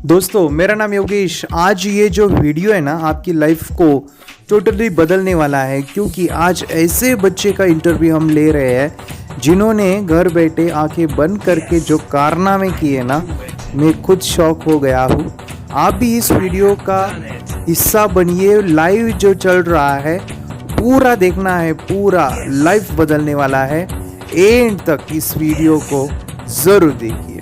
दोस्तों मेरा नाम योगेश। आज ये जो वीडियो है ना आपकी लाइफ को टोटली बदलने वाला है, क्योंकि आज ऐसे बच्चे का इंटरव्यू हम ले रहे हैं जिन्होंने घर बैठे आंखें बंद करके जो कारनामे किए ना, मैं खुद शॉक हो गया हूँ। आप भी इस वीडियो का हिस्सा बनिए। लाइव जो चल रहा है पूरा देखना है, पूरा लाइफ बदलने वाला है। एंड तक इस वीडियो को ज़रूर देखिए।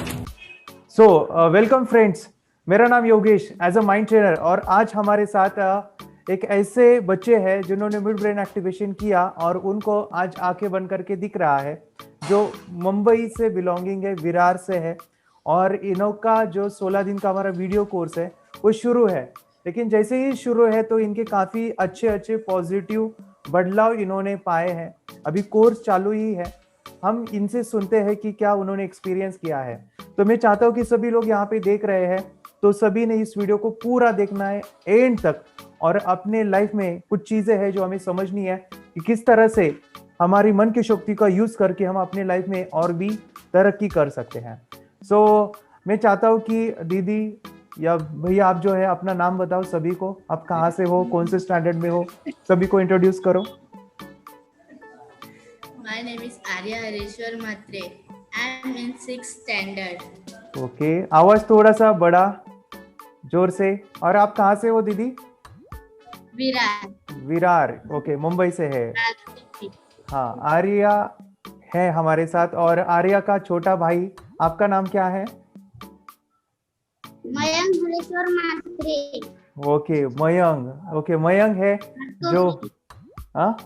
सो वेलकम फ्रेंड्स, मेरा नाम Yogesh as a mind trainer, और आज हमारे साथ एक ऐसे बच्चे हैं जिन्होंने मिड ब्रेन एक्टिवेशन किया और उनको आज आंखें बंद करके दिख रहा है, जो मुंबई से बिलोंगिंग है, विरार से है। और इनका जो 16 दिन का हमारा वीडियो कोर्स है वो शुरू है, लेकिन जैसे ही शुरू है तो इनके काफ़ी अच्छे पॉजिटिव बदलाव इन्होंने पाए हैं। अभी कोर्स चालू ही है, हम इनसे सुनते हैं कि क्या उन्होंने एक्सपीरियंस किया है। तो मैं चाहता हूँ कि सभी लोग यहाँ पे देख रहे हैं तो सभी ने इस वीडियो को पूरा देखना है एंड तक, और अपने लाइफ में कुछ चीज़ें हैं जो हमें समझनी है कि किस तरह से हमारी मन की शक्ति का यूज़ करके हम अपने लाइफ में और भी तरक्की कर सकते हैं। सो मैं चाहता हूँ कि दीदी या भैया आप जो है अपना नाम बताओ सभी को, आप कहाँ से हो, कौन से स्टैंडर्ड में हो, सभी को इंट्रोड्यूस करो। My name is Arya Hareshwar Matre. I am in 6th standard. Okay, आवाज थोड़ा सा बड़ा जोर से। और आप कहाँ से हो दीदी? विरार। ओके, मुंबई से है। हाँ, आर्या है हमारे साथ, और आर्या का छोटा भाई, आपका नाम क्या है? मयंक हरेश्वर मात्रे। ओके, मयंक। ओके, मयंक है जो, हाँ,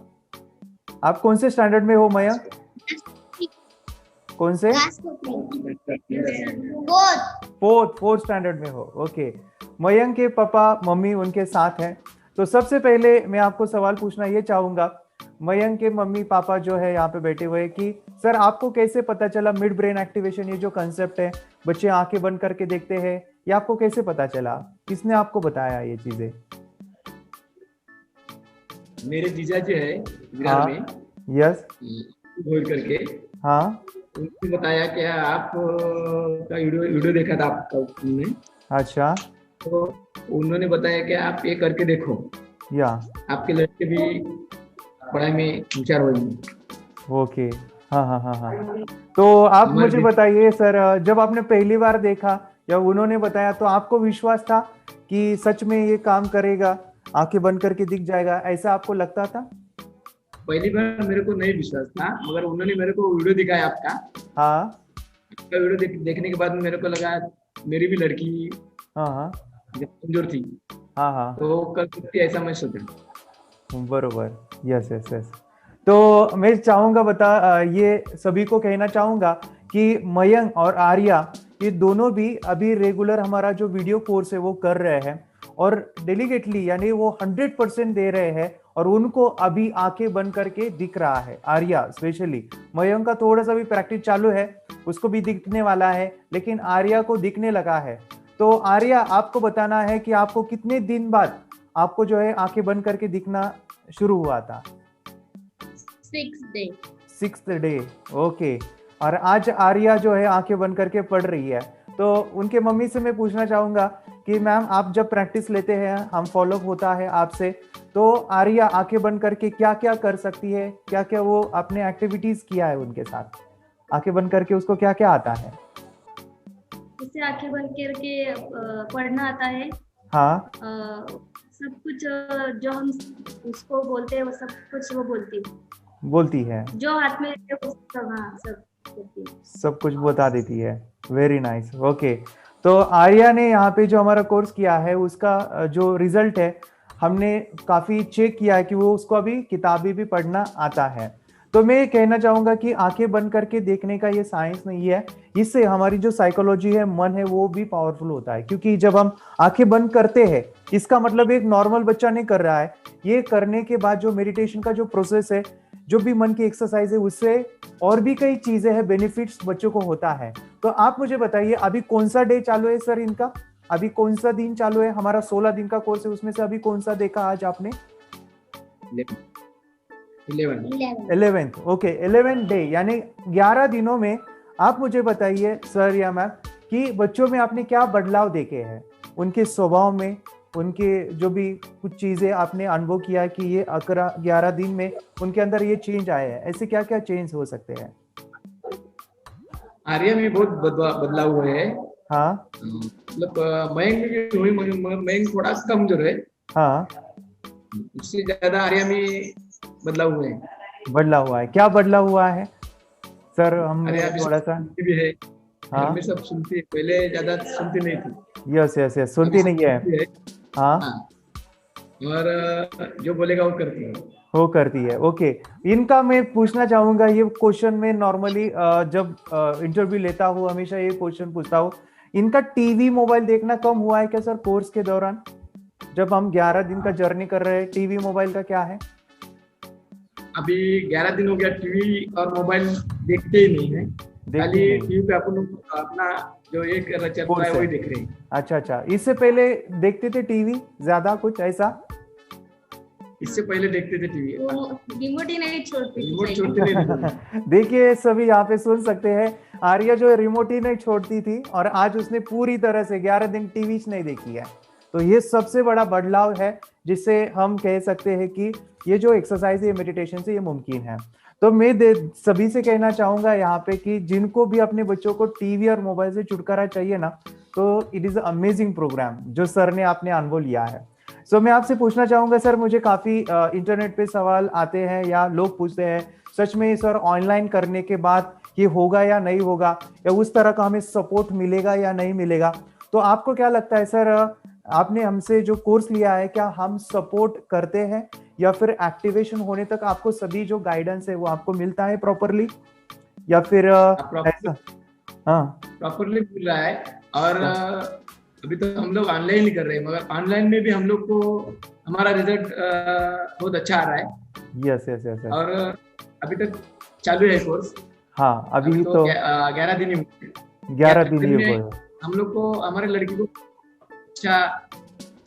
आप कौन से स्टैंडर्ड में हो मयंक? कौन से? फोर्थ स्टैंडर्ड में हो। ओके, मयंक के पापा मम्मी उनके साथ हैं। तो सबसे पहले मैं आपको सवाल पूछना ये चाहूंगा, मयंक के मम्मी पापा जो है यहाँ पे बैठे हुए, कि सर आपको कैसे पता चला मिड ब्रेन एक्टिवेशन, ये जो कंसेप्ट है बच्चे आंखें बंद करके देखते हैं, ये आपको कैसे पता चला? किसने आपको बताया ये चीजें? मेरे जीजा जी है विरार में, यस, बोल करके, हाँ, उन्होंने बताया कि आप का वीडियो देखा था आपका उन्होंने। अच्छा, तो उन्होंने बताया कि आप ये करके देखो, या आपके लड़के भी पढ़ाई में होशियार होंगे। ओके, हाँ। तो आप मुझे बताइए सर, जब आपने पहली बार देखा या उन्होंने बताया तो आपको विश्वास था कि सच में ये काम करेगा, आंखें बंद करके दिख जाएगा, ऐसा आपको लगता था? पहली बार मेरे को नहीं विश्वास था, मगर उन्होंने मेरे को वीडियो दिखाया आपका। हाँ, आपका वीडियो देखने के बाद मेरे को लगा मेरी भी लड़की कमजोर थी, हाँ, तो कर सकती ऐसा मैं सोचा। बरोबर, यस। तो मैं चाहूंगा ये सभी को कहना चाहूंगा कि मयंक और आर्या ये दोनों भी अभी रेगुलर हमारा जो वीडियो कोर्स है वो कर रहे हैं, और डेलीगेटली यानी वो 100% दे रहे हैं, और उनको अभी आंखें बंद करके दिख रहा है। आर्या स्पेशली, मयंक का थोड़ा सा भी प्रैक्टिस चालू है, उसको भी दिखने वाला है, लेकिन आर्या को दिखने लगा है। तो आर्या, आपको बताना है कि आपको कितने दिन बाद आपको जो है आंखें बंद करके दिखना शुरू हुआ था? 6th day. ओके, और आज आर्या जो है आंखें बंद करके पढ़ रही है। तो उनके मम्मी से मैं पूछना चाहूंगा कि मैम, आप जब प्रैक्टिस लेते हैं, हम फॉलो होता है आपसे, तो आर्या आंखें बंद करके क्या क्या कर सकती है, क्या क्या वो अपने एक्टिविटीज किया है उनके साथ, आंखें बंद करके उसको क्या क्या आता है? उसे आंखें बंद करके पढ़ना आता है। हाँ, सब कुछ जो हम उसको बोलते हैं वो सब कुछ वो बोलती है, जो हाथ में वो सब कुछ बता देती है। Very nice. ओके, तो आर्या ने यहाँ पे जो हमारा कोर्स किया है उसका जो रिजल्ट है, हमने काफ़ी चेक किया है कि वो उसको अभी किताबें भी पढ़ना आता है। तो मैं ये कहना चाहूँगा कि आंखें बंद करके देखने का ये साइंस नहीं है, इससे हमारी जो साइकोलॉजी है, मन है, वो भी पावरफुल होता है। क्योंकि जब हम आंखें बंद करते हैं, इसका मतलब एक नॉर्मल बच्चा नहीं कर रहा है, ये करने के बाद जो मेडिटेशन का जो प्रोसेस है, जो भी मन की एक्सरसाइज है, उससे और भी कई चीजें हैं, बेनिफिट्स बच्चों को होता है। तो आप मुझे बताइए अभी कौन सा डे चालू है सर इनका? अभी कौन सा दिन चालू है? हमारा 16 दिन का कोर्स है, उसमें से अभी कौन सा देखा आज आपने? 11th। ओके, 11th डे यानी 11 दिनों में आप मुझे बताइए सर या मैम कि बच्चों में आपने क्या बदलाव देखे हैं, उनके स्वभाव में, उनके जो भी कुछ चीजें आपने अनुभव किया कि ये 11 दिन में उनके अंदर ये चेंज आए हैं, ऐसे क्या क्या चेंज हो सकते हैं? आर्या में बहुत बदलाव हुए हैं। हाँ मतलब मयंक में भी हुई, मयंक थोड़ा कमजोर है। हाँ, उससे ज्यादा आर्या में बदलाव हुए हैं। बदलाव हुआ है, क्या बदलाव हुआ है सर? हम आर्या भी थोड़ा सा। सुनती भी है, घर हाँ, में सब सुनती है, पहले ज्यादा सुनती नहीं थी, यस यस यस, अभी सुनती सब नहीं है। सुनती है। हाँ, हाँ, और जो बोलेगा वो करती है। वो करती है, ओके। इनका मैं पूछना चाहूंगा, ये क्वेश्चन में नॉर्मली जब इंटरव्यू लेता हूँ हमेशा ये क्वेश्चन पूछता हूँ, इनका टीवी मोबाइल देखना कम हुआ है क्या सर कोर्स के दौरान? जब हम 11 दिन का जर्नी कर रहे हैं, टीवी मोबाइल का क्या है? अभी 11 दिन हो गया, टीवी और मोबाइल देखते ही नहीं है। देखते खाली नहीं, टीवी पे अपन अपना जो एक चल रहा है कोर्स है। वही देख रहे हैं। अच्छा अच्छा, इससे पहले देखते थे टीवी ज्यादा कुछ ऐसा? इससे पहले देखते थे टीवी, वो रिमोट ही नहीं छोड़ती थी रिमोट सही। छोड़ते नहीं थे। देखिए सभी यहाँ पे सुन सकते हैं, आर्या जो है रिमोट ही नहीं छोड़ती थी और आज उसने पूरी तरह से 11 दिन टीवी नहीं देखी है। तो ये सबसे बड़ा बदलाव है जिससे हम कह सकते हैं कि ये जो एक्सरसाइज है, मेडिटेशन से ये मुमकिन है। तो मैं सभी से कहना चाहूंगा यहाँ पे कि जिनको भी अपने बच्चों को टीवी और मोबाइल से छुटकारा चाहिए ना, तो इट इज अमेजिंग प्रोग्राम जो सर ने आपने अनुभव लिया है। सो मैं आपसे पूछना चाहूंगा सर, मुझे काफी इंटरनेट पे सवाल आते हैं या लोग पूछते हैं, सच में सर ऑनलाइन करने के बाद ये होगा या नहीं होगा, या उस तरह का हमें सपोर्ट मिलेगा या नहीं मिलेगा? तो आपको क्या लगता है सर, आपने हमसे जो कोर्स लिया है क्या हम सपोर्ट करते हैं, या फिर एक्टिवेशन होने तक आपको सभी जो गाइडेंस है वो आपको मिलता है प्रॉपरली, या फिर ऐसा? हाँ, प्रॉपरली मिल रहा है। और अभी तो हम लोग ऑनलाइन ही कर रहे हैं, मगर ऑनलाइन में भी हम लोग को हमारा रिजल्ट बहुत अच्छा आ रहा है। Yes yes yes. और अभी तक चालू है कोर्स। हाँ, अभी तो 11 दिन ही हुए। 11 दिन ही में हुए। हम लोग को, हमारे लड़की को अच्छा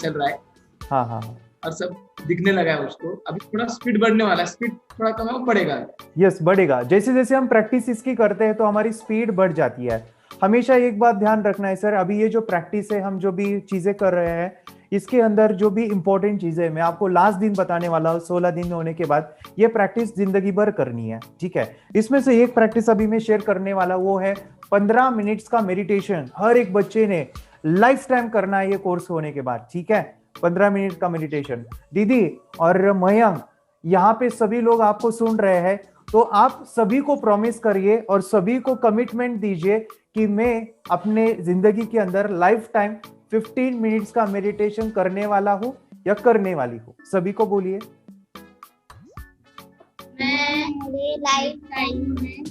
चल रहा है। हाँ हाँ हाँ, और सब दिखने लगा है उसको। अभी थोड़ा स्पीड बढ़ने वाला है, स्पीड थोड़ा कम है, वो बढ़ेगा। यस बढ़ेगा, जैसे जैसे हम प्रैक्टिस इसकी करते हैं तो हमारी स्पीड बढ़ जाती है। हमेशा एक बात ध्यान रखना है सर, अभी ये जो प्रैक्टिस है, हम जो भी चीजें कर रहे हैं, इसके अंदर जो भी इंपॉर्टेंट चीजें मैं आपको लास्ट दिन बताने वाला हूँ, 16 दिन होने के बाद ये प्रैक्टिस जिंदगी भर करनी है, ठीक है? इसमें से एक प्रैक्टिस अभी मैं शेयर करने वाला, वो है 15 मिनट्स का मेडिटेशन। हर एक बच्चे ने लाइफ टाइम करना है ये कोर्स होने के बाद, ठीक है? 15 मिनट का मेडिटेशन। दीदी और मयंक, यहाँ पे सभी लोग आपको सुन रहे हैं, तो आप सभी को प्रॉमिस करिए और सभी को कमिटमेंट दीजिए कि मैं अपने जिंदगी के अंदर लाइफ टाइम 15 मिनट्स का मेडिटेशन करने वाला हूं या करने वाली हूं। सभी को बोलिए। मैं लाइफ टाइम में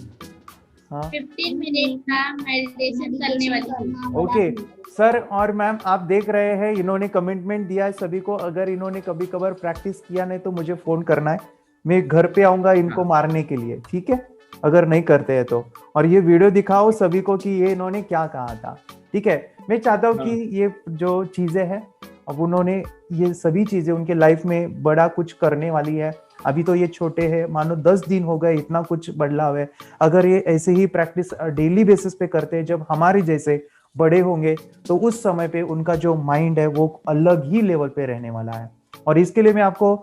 हाँ 15 मिनट का मेडिटेशन करने वाली हूँ। ओके सर और मैम, आप देख रहे हैं इन्होंने कमिटमेंट दिया है सभी को। अगर इन्होंने कभी कभार प्रैक्टिस किया नहीं तो मुझे फोन करना है, मैं घर पे आऊंगा इनको मारने के लिए, ठीक है? अगर नहीं करते हैं तो। और ये वीडियो दिखाओ सभी को कि ये इन्होंने क्या कहा था, ठीक है? मैं चाहता हूँ कि ये जो चीजें हैं, अब उन्होंने ये सभी चीजें उनके लाइफ में बड़ा कुछ करने वाली है। अभी तो ये छोटे हैं, मानो 10 दिन हो गए, इतना कुछ बदलाव है। अगर ये ऐसे ही प्रैक्टिस डेली बेसिस पे करते हैं, जब हमारे जैसे बड़े होंगे, तो उस समय पे उनका जो माइंड है वो अलग ही लेवल पे रहने वाला है। और इसके लिए मैं आपको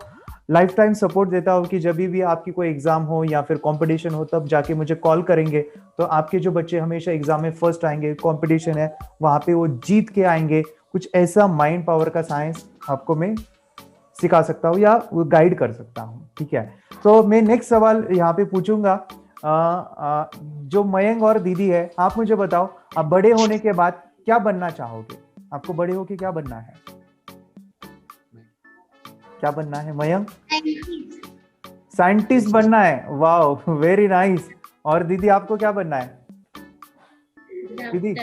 लाइफ टाइम सपोर्ट देता हूँ कि जब भी आपकी कोई एग्जाम हो या फिर कंपटीशन हो, तब जाके मुझे कॉल करेंगे, तो आपके जो बच्चे हमेशा एग्जाम में फर्स्ट आएंगे, कंपटीशन है वहां पे वो जीत के आएंगे। कुछ ऐसा माइंड पावर का साइंस आपको मैं सिखा सकता हूँ या वो गाइड कर सकता हूँ, ठीक है? तो मैं नेक्स्ट सवाल यहाँ पे पूछूंगा। जो मयंक और दीदी है, आप मुझे बताओ, आप बड़े होने के बाद क्या बनना चाहोगे? आपको बड़े होके क्या बनना है? क्या बनना है मयंक? साइंटिस्ट बनना है, वाह वेरी नाइस। और दीदी आपको क्या बनना है? दीदी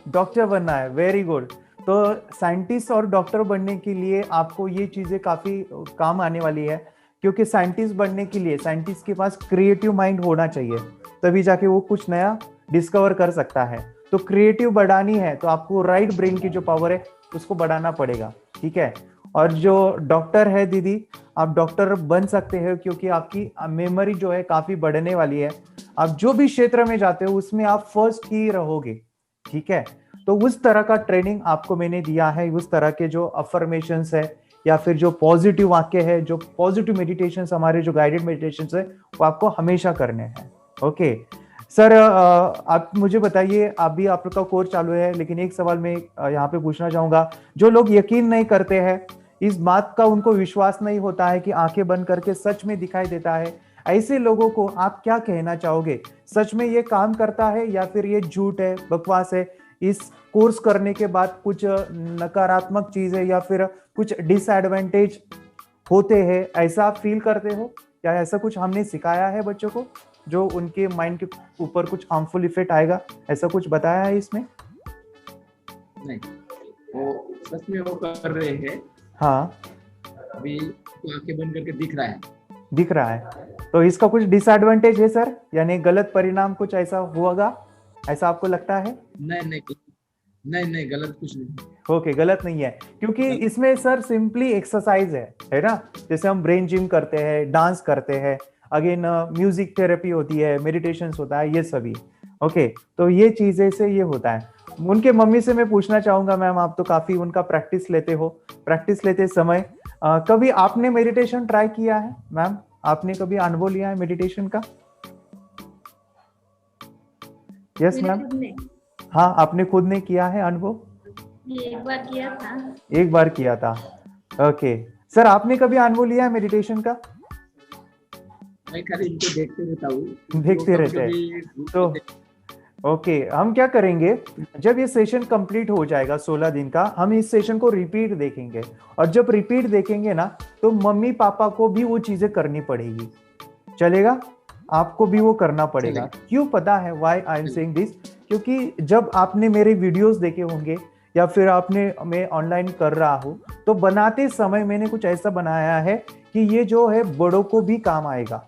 डॉक्टर बनना है, वेरी गुड। तो साइंटिस्ट और डॉक्टर बनने के लिए आपको ये चीजें काफी काम आने वाली है, क्योंकि साइंटिस्ट बनने के लिए साइंटिस्ट के पास क्रिएटिव माइंड होना चाहिए, तभी जाके वो कुछ नया डिस्कवर कर सकता है। तो क्रिएटिव बढ़ानी है तो आपको राइट ब्रेन की जो पावर है उसको बढ़ाना पड़ेगा, ठीक है? और जो डॉक्टर है दीदी, आप डॉक्टर बन सकते हैं क्योंकि आपकी मेमोरी जो है काफी बढ़ने वाली है। आप जो भी क्षेत्र में जाते हो उसमें आप फर्स्ट ही रहोगे, ठीक है। तो उस तरह का ट्रेनिंग आपको मैंने दिया है, उस तरह के जो अफर्मेशंस है या फिर जो पॉजिटिव वाक्य है, जो पॉजिटिव मेडिटेशन हमारे जो गाइडेड मेडिटेशन है वो आपको हमेशा करने हैं। ओके सर, आप मुझे बताइए, आप भी आपका कोर्स चालू है, लेकिन एक सवाल मैं यहाँ पे पूछना चाहूंगा। जो लोग यकीन नहीं करते हैं, इस बात का उनको विश्वास नहीं होता है कि आंखें बंद करके सच में दिखाई देता है, ऐसे लोगों को आप क्या कहना चाहोगे? सच में ये काम करता है या फिर ये झूठ है, बकवास है? इस कोर्स करने के बाद कुछ नकारात्मक चीज है या फिर कुछ डिसएडवांटेज होते हैं, ऐसा आप फील करते हो? या ऐसा कुछ हमने सिखाया है बच्चों को जो उनके माइंड के ऊपर कुछ हार्मफुल इफेक्ट आएगा, ऐसा कुछ बताया है इसमें? नहीं, वो सच में वो कर रहे हैं। हाँ, अभी तो आंखें बंद करके दिख रहा है। दिख रहा है। तो इसका कुछ डिसएडवांटेज है सर, यानी गलत परिणाम कुछ ऐसा होगा, ऐसा आपको लगता है? नहीं, गलत कुछ नहीं। ओके, गलत नहीं है, क्योंकि इसमें सर सिंपली एक्सरसाइज है ना? जैसे हम ब्रेन जिम करते हैं, डांस करते हैं, अगेन म्यूजिक थेरेपी होती है, मेडिटेशन होता है, ये सभी। ओके, तो ये चीजें से ये होता है। उनके मम्मी से मैं पूछना चाहूंगा, मैम आप तो काफी उनका प्रैक्टिस लेते हो, प्रैक्टिस लेते समय कभी आपने मेडिटेशन ट्राई किया है? मैम, आपने कभी अनुभव लिया है मेडिटेशन का? Yes ma'am. हाँ, आपने खुद ने किया है अनुभव? एक बार किया था। एक बार किया था। ओके सर, आपने कभी अनुभव लिया है मेडिटेशन का? मैं खाली इनको देखते रहता हूँ। देखते रहते हैं तो ओके, हम क्या करेंगे, जब ये सेशन कंप्लीट हो जाएगा 16 दिन का, हम इस सेशन को रिपीट देखेंगे, और जब रिपीट देखेंगे ना, तो मम्मी पापा को भी वो चीजें करनी पड़ेगी। चलेगा? आपको भी वो करना पड़ेगा। क्यों पता है why I am saying this? क्योंकि जब आपने मेरे वीडियोस देखे होंगे या फिर आपने, मैं ऑनलाइन कर रहा हूँ, तो बनाते समय मैंने कुछ ऐसा बनाया है कि ये जो है बड़ों को भी काम आएगा।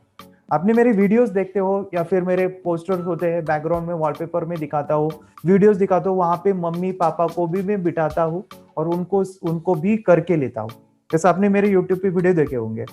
आपने मेरे वीडियोस देखते हो या फिर मेरे पोस्टर्स होते हैं, बैकग्राउंड में वॉलपेपर में दिखाता हूँ, वीडियोस दिखाता हूँ, वहां पे मम्मी पापा को भी मैं बिठाता हूँ और उनको भी करके लेता हूँ। जैसे आपने मेरे यूट्यूब पे वीडियो देखे होंगे।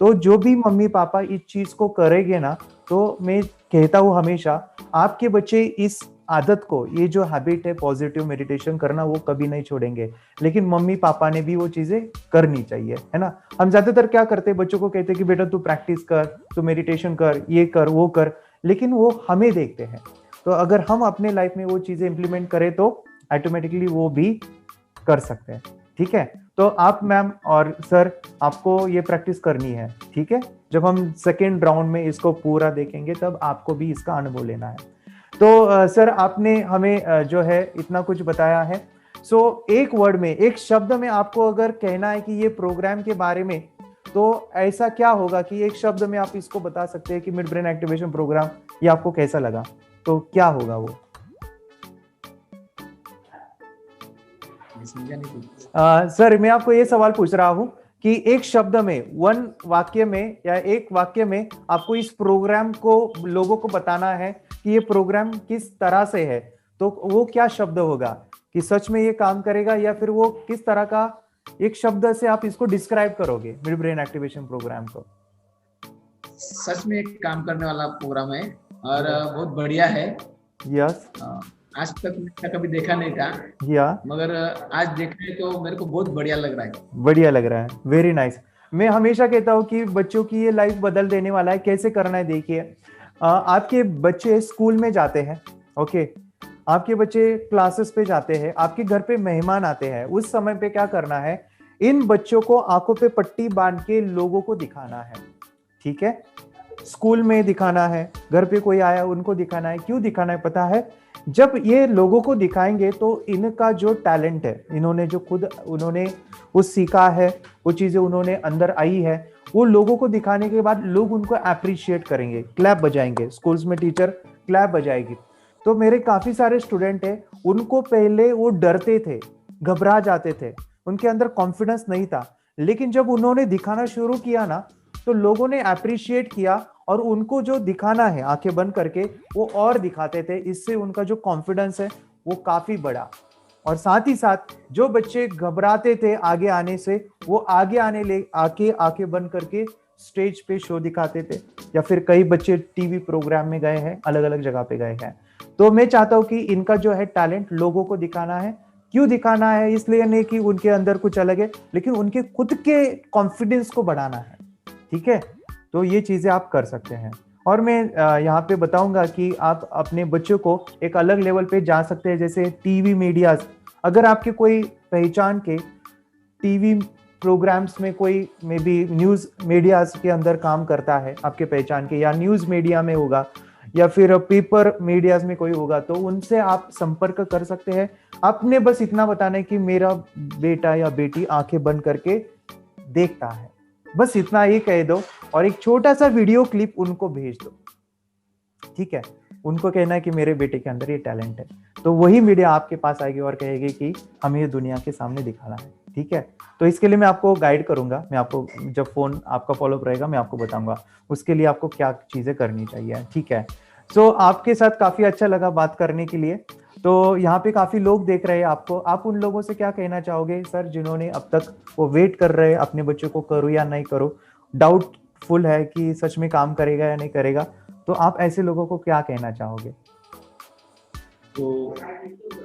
तो जो भी मम्मी पापा इस चीज को करेंगे ना, तो मैं कहता हूँ हमेशा, आपके बच्चे इस आदत को, ये जो हैबिट है पॉजिटिव मेडिटेशन करना, वो कभी नहीं छोड़ेंगे। लेकिन मम्मी पापा ने भी वो चीजें करनी चाहिए, है ना? हम ज्यादातर क्या करते हैं, बच्चों को कहते हैं कि बेटा तू प्रैक्टिस कर, तू मेडिटेशन कर, ये कर, वो कर, लेकिन वो हमें देखते हैं। तो अगर हम अपने लाइफ में वो चीजें इंप्लीमेंट करें तो ऑटोमेटिकली वो भी कर सकते हैं। ठीक है? तो आप मैम और सर, आपको ये प्रैक्टिस करनी है। ठीक है? जब हम सेकेंड राउंड में इसको पूरा देखेंगे, तब आपको भी इसका अनुभव लेना है। तो सर, आपने हमें जो है इतना कुछ बताया है। सो एक वर्ड में, एक शब्द में आपको अगर कहना है कि ये प्रोग्राम के बारे में, तो ऐसा क्या होगा कि एक शब्द में आप इसको बता सकते हैं कि मिड ब्रेन एक्टिवेशन प्रोग्राम ये आपको कैसा लगा, तो क्या होगा वो? सर, मैं आपको ये सवाल पूछ रहा हूं कि एक शब्द में, वन वाक्य में या एक वाक्य में आपको इस प्रोग्राम को लोगों को बताना है कि ये प्रोग्राम किस तरह से है, तो वो क्या शब्द होगा? कि सच में ये काम करेगा या फिर वो किस तरह का, एक शब्द से आप इसको डिस्क्राइब करोगे मिड ब्रेन एक्टिवेशन प्रोग्राम को? सच में एक काम करने वाला प्रोग्राम है और बहुत बढ़िया है। यस। आज तक मैंने कभी देखा नहीं था, या मगर आज देखने तो मेरे को बहुत बढ़िया लग रहा है। बढ़िया लग रहा है, वेरी नाइस। मैं हमेशा कहता हूँ कि बच्चों की ये लाइफ बदल देने वाला है। कैसे करना है देखिए, आपके बच्चे स्कूल में जाते हैं, ओके, आपके बच्चे क्लासेस पे जाते हैं, आपके घर पे मेहमान आते हैं, उस समय पे क्या करना है, इन बच्चों को आंखों पे पट्टी बांध के लोगों को दिखाना है। ठीक है? स्कूल में दिखाना है, घर पे कोई आया उनको दिखाना है। क्यों दिखाना है पता है? जब ये लोगों को दिखाएंगे तो इनका जो टैलेंट है, इन्होंने जो खुद उन्होंने वो सीखा है, वो चीजें उन्होंने अंदर आई है, वो लोगों को दिखाने के बाद लोग उनको अप्रिशिएट करेंगे, क्लैप बजाएंगे। स्कूल्स में टीचर क्लैप बजाएगी। तो मेरे काफी सारे स्टूडेंट हैं, उनको पहले वो डरते थे, घबरा जाते थे, उनके अंदर कॉन्फिडेंस नहीं था, लेकिन जब उन्होंने दिखाना शुरू किया ना, तो लोगों ने अप्रिशिएट किया और उनको जो दिखाना है आंखें बंद करके वो और दिखाते थे। इससे उनका जो कॉन्फिडेंस है वो काफी बढ़ा। और साथ ही साथ जो बच्चे घबराते थे आगे आने से, वो आगे आने ले आके आंखें बंद करके स्टेज पे शो दिखाते थे, या फिर कई बच्चे टीवी प्रोग्राम में गए हैं, अलग अलग जगह पे गए हैं। तो मैं चाहता हूँ कि इनका जो है टैलेंट लोगों को दिखाना है। क्यों दिखाना है? इसलिए नहीं कि उनके अंदर कुछ अलग है, लेकिन उनके खुद के कॉन्फिडेंस को बढ़ाना है। ठीक है, तो ये चीजें आप कर सकते हैं। और मैं यहाँ पे बताऊंगा कि आप अपने बच्चों को एक अलग लेवल पे जा सकते हैं, जैसे टीवी मीडियाज। अगर आपके कोई पहचान के टीवी प्रोग्राम्स में कोई मे बी न्यूज मीडियाज के अंदर काम करता है आपके पहचान के, या न्यूज मीडिया में होगा, या फिर पेपर मीडियाज में कोई होगा, तो उनसे आप संपर्क कर सकते हैं। आपने बस इतना बताना है कि मेरा बेटा या बेटी आंखें बंद करके देखता है, बस इतना ही कह दो और एक छोटा सा वीडियो क्लिप उनको भेज दो। ठीक है, उनको कहना है कि मेरे बेटे के अंदर ये टैलेंट है, तो वही मीडिया आपके पास आएगी और कहेगी कि हमें ये दुनिया के सामने दिखाना है। ठीक है, तो इसके लिए मैं आपको गाइड करूंगा, मैं आपको जब फोन आपका फॉलोअप रहेगा मैं आपको बताऊंगा उसके लिए आपको क्या चीजें करनी चाहिए। ठीक है, सो आपके साथ काफी अच्छा लगा बात करने के लिए। तो यहाँ पे काफी लोग देख रहे हैं आपको, आप उन लोगों से क्या कहना चाहोगे सर, जिन्होंने अब तक वो वेट कर रहे हैं अपने बच्चों को करूँ या नहीं करूँ, डाउटफुल है कि सच में काम करेगा या नहीं करेगा, तो आप ऐसे लोगों को क्या कहना चाहोगे? तो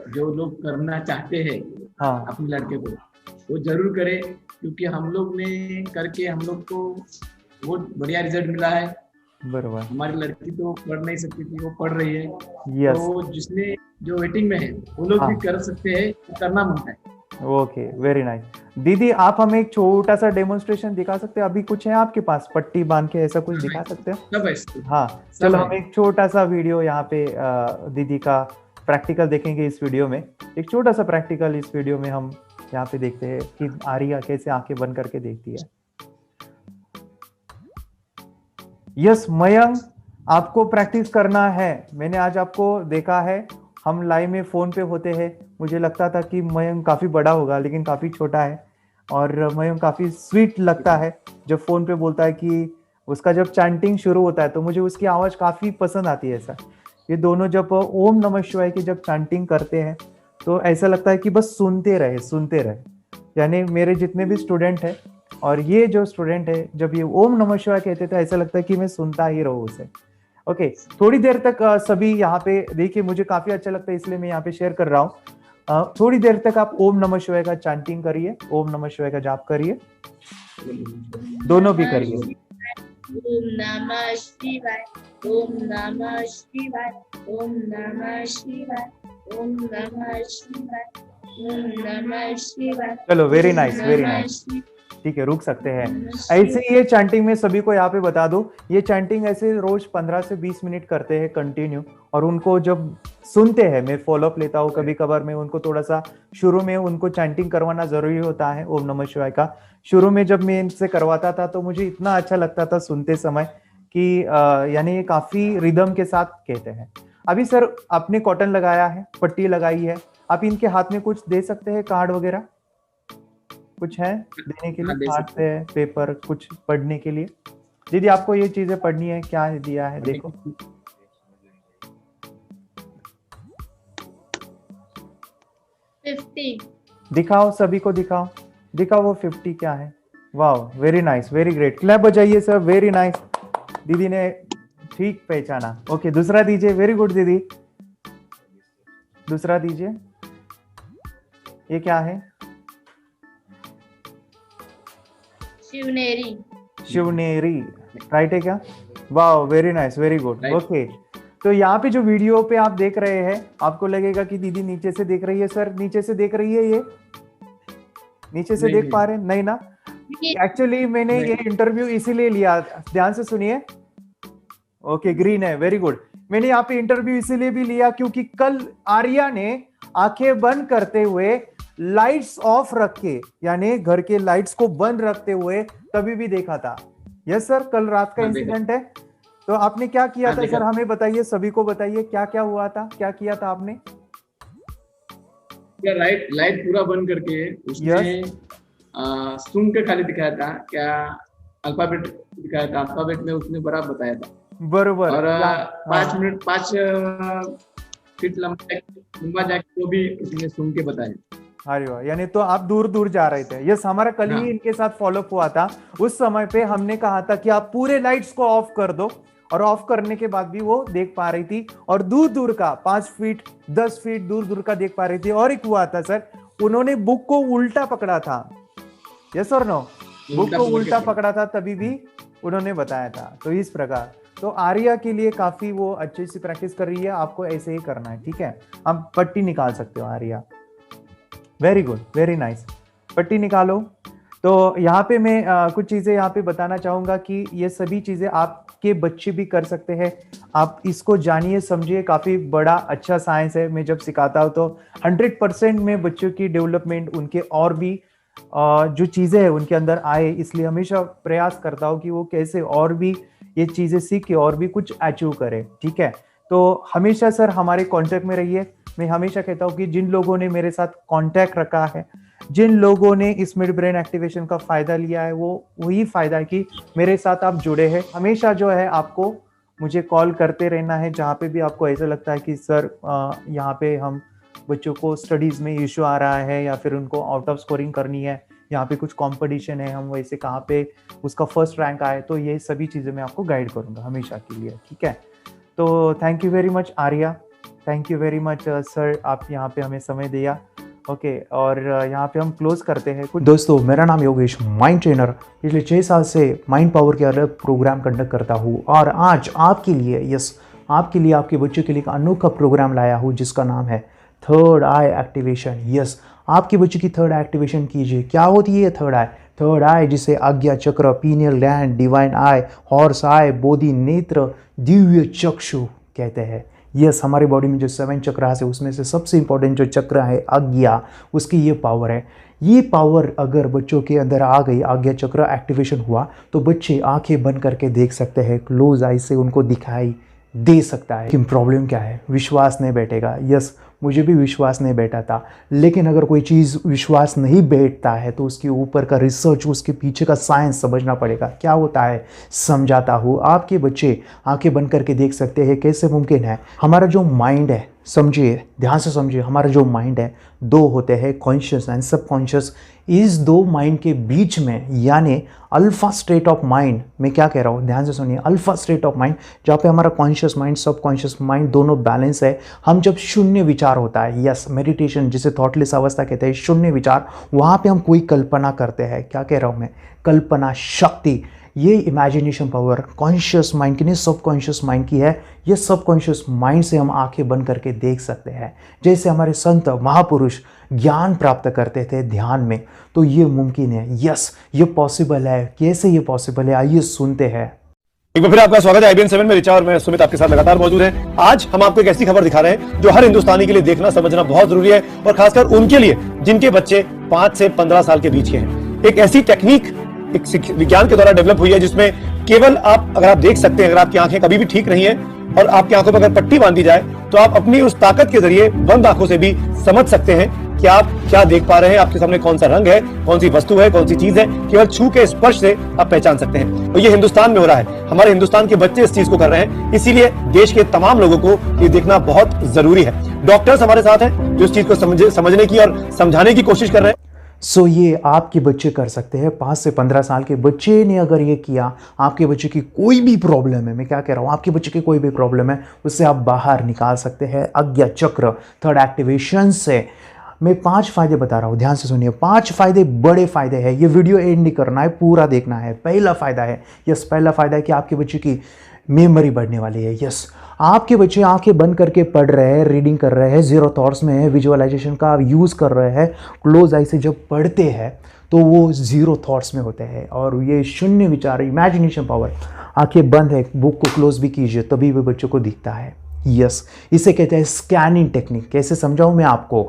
जो लोग करना चाहते हैं हाँ, अपने लड़के को, वो जरूर करें, क्योंकि हम लोग ने करके हम लोग को बहुत बढ़िया रिजल्ट मिला है। बराबर। हमारी लड़की तो पढ़ नहीं सकती थी, वो पढ़ रही है। यस, तो जिसने जो वेटिंग में है वो लोग हाँ, भी कर सकते हैं, करना मांगता है। Okay, very nice. दीदी आप हमें एक छोटा सा डेमोन्स्ट्रेशन दिखा सकते हैं? अभी कुछ है आपके पास पट्टी बांध के ऐसा कुछ दिखा सकते हैं? सब है। हाँ, चलो हम एक छोटा सा वीडियो यहाँ पे दीदी का प्रैक्टिकल देखेंगे इस वीडियो में। एक छोटा सा प्रैक्टिकल इस वीडियो में हम यहाँ पे देखते हैं कि आर्या कैसे आंखें बंद करके देखती है। यस मयंक, आपको प्रैक्टिस करना है। मैंने आज आपको देखा है, हम लाइव में फोन पे होते हैं, मुझे लगता था कि मयंक काफी बड़ा होगा लेकिन काफी छोटा है, और मयंक काफी स्वीट लगता है जब फोन पे बोलता है कि उसका जब चैंटिंग शुरू होता है तो मुझे उसकी आवाज काफी पसंद आती है। सर ये दोनों जब ओम नमः शिवाय की जब चैंटिंग करते हैं तो ऐसा लगता है कि बस सुनते रहे सुनते रहे। यानी मेरे जितने भी स्टूडेंट हैं और ये जो स्टूडेंट है, जब ये ओम नमः शिवाय कहते थे ऐसा लगता है कि मैं सुनता ही रहूं उसे। ओके, थोड़ी देर तक सभी यहाँ पे देखिए, मुझे काफी अच्छा लगता है इसलिए मैं यहाँ पे शेयर कर रहा हूँ। थोड़ी देर तक आप ओम नमः शिवाय का चैंटिंग करिए, ओम नमः शिवाय का जाप करिए, दोनों भी करिए। ओम नमः शिवाय, ओम नमः शिवाय, ओम नमः शिवाय, ओम नमः शिवाय, ओम नमः शिवाय। चलो, वेरी नाइस वेरी नाइस। ठीक है, रुक सकते हैं। ऐसे ये चैंटिंग में सभी को यहाँ पे बता दो, ये चैंटिंग ऐसे रोज 15 से 20 मिनट करते हैं कंटिन्यू, और उनको जब सुनते हैं, मैं फॉलोअप लेता हूँ कभी कभार, मैं उनको थोड़ा सा शुरू में उनको चैंटिंग करवाना जरूरी होता है ओम नमः शिवाय का। शुरू में जब मैं इनसे करवाता था तो मुझे इतना अच्छा लगता था सुनते समय कि यानी ये काफी रिदम के साथ कहते हैं। अभी सर आपने कॉटन लगाया है, पट्टी लगाई है, आप इनके हाथ में कुछ दे सकते हैं, कार्ड वगैरह कुछ है देने के लिए? कार्ड है, पेपर, कुछ पढ़ने के लिए? दीदी आपको ये चीजें पढ़नी है, क्या दिया है देखो। 50 दिखाओ, सभी को दिखाओ, दिखाओ वो 50 क्या है। वाह, very nice, very great, clap बजाइए सर, वेरी नाइस, दीदी ने ठीक पहचाना। ओके, दूसरा दीजिए, वेरी गुड दीदी, दूसरा दीजिए। ये क्या है? शिवनेरी। शिवनेरी, राइट है क्या? वाह, very nice, very good. Okay, तो यहाँ पे जो वीडियो पे आप देख रहे हैं, आपको लगेगा कि दीदी नीचे से देख रही है। सर नीचे से देख रही है, ये नीचे से देख पा रहे नहीं ना? एक्चुअली मैंने ये इंटरव्यू इसीलिए लिया, ध्यान से सुनिए। ओके, ग्रीन है, वेरी गुड। मैंने यहाँ पे इंटरव्यू इसीलिए भी लिया क्योंकि कल आर्या ने आंखें बंद करते हुए लाइट्स ऑफ रखे, यानी घर के लाइट्स को बंद रखते हुए तभी भी देखा था। यस सर, कल रात का इंसिडेंट है। तो आपने क्या किया था सर, हमें बताइए, सभी को बताइए क्या क्या हुआ था, क्या किया था आपने? लाइट पूरा बंद करके उसने सुन के खाली दिखाया था, क्या अल्फाबेट दिखाया था, अल्फाबेट में उसने बराबर बताया था। बरोबर। और 5 मिनट 5 फीट लंबा जाके वो भी उसने सुन के बताया। अरे वाह, यानी तो आप दूर दूर जा रहे थे। यस, हमारा कल ही इनके साथ फॉलोअप हुआ था। उस समय पे हमने कहा था कि आप पूरे लाइट्स को ऑफ कर दो और ऑफ करने के बाद भी वो देख पा रही थी, और दूर दूर का 5 फीट 10 फीट दूर दूर का देख पा रही थी। और एक हुआ था सर, उन्होंने बुक को उल्टा पकड़ा था, यस और नो, बुक को उल्टा पकड़ा था, तभी भी उन्होंने बताया था। तो इस प्रकार तो आर्या के लिए काफी वो अच्छी सी प्रैक्टिस कर रही है, आपको ऐसे ही करना है, ठीक है। आप पट्टी निकाल सकते हो Arya, very good, very nice, पट्टी निकालो। तो यहाँ पे मैं कुछ चीजें यहाँ पे बताना चाहूंगा कि ये सभी चीजें आपके बच्चे भी कर सकते हैं। आप इसको जानिए समझिए, काफी बड़ा अच्छा साइंस है। मैं जब सिखाता हूँ तो 100% में बच्चों की डेवलपमेंट, उनके और भी जो चीजें हैं उनके अंदर आए, इसलिए हमेशा प्रयास करता हूँ कि वो कैसे और भी ये चीजें सीख के और भी कुछ अचीव करे, ठीक है। तो हमेशा सर हमारे कांटेक्ट में रहिए। मैं हमेशा कहता हूँ कि जिन लोगों ने मेरे साथ कांटेक्ट रखा है, जिन लोगों ने इस मिड ब्रेन एक्टिवेशन का फायदा लिया है, वो वही फायदा है कि मेरे साथ आप जुड़े हैं। हमेशा जो है आपको मुझे कॉल करते रहना है, जहाँ पे भी आपको ऐसा लगता है कि सर यहाँ पे हम बच्चों को स्टडीज में इशू आ रहा है, या फिर उनको आउट ऑफ स्कोरिंग करनी है, यहाँ पे कुछ कंपटीशन है, हम वैसे कहाँ पे उसका फर्स्ट रैंक आए, तो ये सभी चीज़ें मैं आपको गाइड करूँगा हमेशा के लिए, ठीक है। तो thank you very much Arya, thank you very much sir, आप यहाँ पे हमें समय दिया, ओके। और यहाँ पे हम क्लोज करते हैं। दोस्तों, मेरा नाम योगेश, माइंड ट्रेनर, पिछले 6 साल से माइंड पावर के अलग प्रोग्राम कंडक्ट करता हूँ, और आज आपके लिए, यस आपके लिए, आपके बच्चों के लिए एक अनोखा प्रोग्राम लाया हूँ जिसका नाम है थर्ड आई एक्टिवेशन। यस, आपके बच्चों की थर्ड आइएक्टिवेशन कीजिए। क्या होती है थर्ड आई? थर्ड आई जिसे Ajna chakra, pineal gland, divine eye, Horus eye, बोधि नेत्र, दिव्य चक्षु कहते हैं। यस, हमारी बॉडी में जो 7 चक्र है उसमें से सबसे इंपॉर्टेंट जो चक्र है आज्ञा, उसकी ये पावर है। ये पावर अगर बच्चों के अंदर आ गई, आज्ञा चक्र एक्टिवेशन हुआ, तो बच्चे आंखें बंद करके देख सकते हैं, क्लोज आई से उनको दिखाई दे सकता है। लेकिन प्रॉब्लम क्या है? विश्वास नहीं बैठेगा। यस, मुझे भी विश्वास नहीं बैठा था, लेकिन अगर कोई चीज़ विश्वास नहीं बैठता है तो उसके ऊपर का रिसर्च, उसके पीछे का साइंस समझना पड़ेगा। क्या होता है समझाता हूँ। आपके बच्चे आंखें बंद करके देख सकते हैं, कैसे मुमकिन है। हमारा जो माइंड है, समझिए, ध्यान से समझिए, हमारा जो माइंड है 2 होते हैं, कॉन्शियस एंड सबकॉन्शियस। इस 2 माइंड के बीच में, यानी अल्फा स्टेट ऑफ माइंड, मैं क्या कह रहा हूँ ध्यान से सुनिए, अल्फा स्टेट ऑफ माइंड, जहाँ पे हमारा कॉन्शियस माइंड, सबकॉन्शियस माइंड दोनों बैलेंस है। हम जब शून्य विचार होता है, यस, मेडिटेशन जिसे थॉटलेस अवस्था कहते हैं, शून्य विचार, वहाँ पे हम कोई कल्पना करते हैं। क्या कह रहा हूँ मैं? कल्पना शक्ति। ये इमेजिनेशन पावर कॉन्शियस माइंड की नहीं, सबकॉन्शियस माइंड की है। ये सबकॉन्शियस माइंड से हम आंखें बंद करके देख सकते हैं। जैसे हमारे संत महापुरुष ज्ञान प्राप्त करते थे ध्यान में, तो ये मुमकिन है। यस, ये पॉसिबल है। कैसे ये पॉसिबल है, आइए सुनते हैं। एक बार फिर आपका स्वागत है IBN 7 में। रिचा और मैं सुमित आपके साथ लगातार मौजूद हैं। आज हम आपको एक ऐसी खबर दिखा रहे हैं जो हर हिंदुस्तानी के लिए देखना समझना बहुत जरूरी है, और खासकर उनके लिए जिनके बच्चे 5 से 15 साल के बीच के हैं। एक ऐसी टेक्निक एक विज्ञान के द्वारा डेवलप हुई है जिसमें केवल आप, अगर आप देख सकते हैं, अगर आपकी आंखें कभी भी ठीक नहीं है और आपकी आंखों पर अगर पट्टी बांधी जाए, तो आप अपनी उस ताकत के जरिए बंद आंखों से भी समझ सकते हैं कि आप क्या देख पा रहे हैं, आपके सामने कौन सा रंग है, कौन सी वस्तु है, कौन सी चीज है। केवल छू के स्पर्श से आप पहचान सकते हैं। तो ये हिंदुस्तान में हो रहा है, हमारे हिंदुस्तान के बच्चे इस चीज को कर रहे हैं, इसीलिए देश के तमाम लोगों को ये देखना बहुत जरूरी है। डॉक्टर्स हमारे साथ हैं जो इस चीज को समझने की और समझाने की कोशिश कर रहे हैं। सो ये आपके बच्चे कर सकते हैं। 5 से 15 साल के बच्चे ने अगर ये किया, आपके बच्चे की कोई भी प्रॉब्लम है, मैं क्या कह रहा हूँ, आपके बच्चे की कोई भी प्रॉब्लम है, उससे आप बाहर निकाल सकते हैं आज्ञा चक्र थर्ड एक्टिवेशन से। मैं 5 फायदे बता रहा हूँ, ध्यान से सुनिए। 5 फायदे बड़े फायदे हैं। ये वीडियो एंड नहीं करना है, पूरा देखना है। पहला फायदा है, यस, पहला फायदा है कि आपके बच्चे की मेमोरी बढ़ने वाली है। यस, आपके बच्चे आंखें बंद करके पढ़ रहे हैं, रीडिंग कर रहे हैं, 0 थॉट्स में है, विजुअलाइजेशन का यूज़ कर रहे हैं। क्लोज आई से जब पढ़ते हैं तो वो 0 थॉट्स में होते हैं, और ये शून्य विचार, इमेजिनेशन पावर। आंखें बंद है, बुक को क्लोज भी कीजिए, तभी वो बच्चों को दिखता है। यस, इसे कहते हैं स्कैनिंग टेक्निक। कैसे समझाऊं मैं आपको?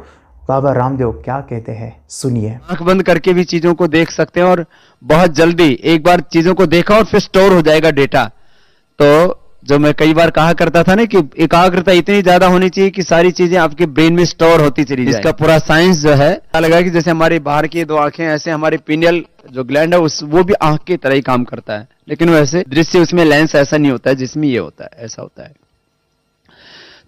बाबा रामदेव क्या कहते हैं, सुनिए। आंख बंद करके भी चीजों को देख सकते हैं, और बहुत जल्दी एक बार चीजों को देखा और फिर स्टोर हो जाएगा डेटा। तो जो मैं कई बार कहा करता था ना कि एकाग्रता इतनी ज्यादा होनी चाहिए कि सारी चीजें आपके ब्रेन में स्टोर होती चली जाए। इसका पूरा साइंस जो है लगा कि जैसे हमारी बाहर की 2 आंखें, ऐसे हमारी पीनियल जो ग्लैंड है वो भी आंख की तरह ही काम करता है, लेकिन वैसे दृश्य उसमें लेंस ऐसा नहीं होता है जिसमें ये होता है, ऐसा होता है।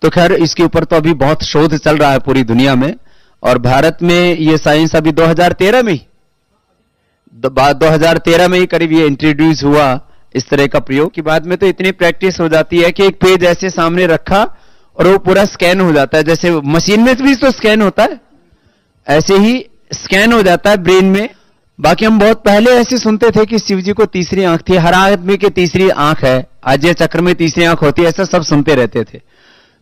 तो खैर, इसके ऊपर तो अभी बहुत शोध चल रहा है पूरी दुनिया में, और भारत में ये साइंस अभी 2013 में ही करीब ये इंट्रोड्यूस हुआ इस तरह का प्रयोग कि बाद में तो इतनी प्रैक्टिस हो जाती है कि एक पेज ऐसे सामने रखा और वो पूरा स्कैन हो जाता है, जैसे मशीन में भी तो स्कैन होता है ऐसे ही स्कैन हो जाता है ब्रेन में। बाकी हम बहुत पहले ऐसे सुनते थे कि शिव जी को तीसरी आंख थी, हर आदमी की तीसरी आंख है, अजय चक्र में तीसरी आंख होती है, ऐसा सब सुनते रहते थे।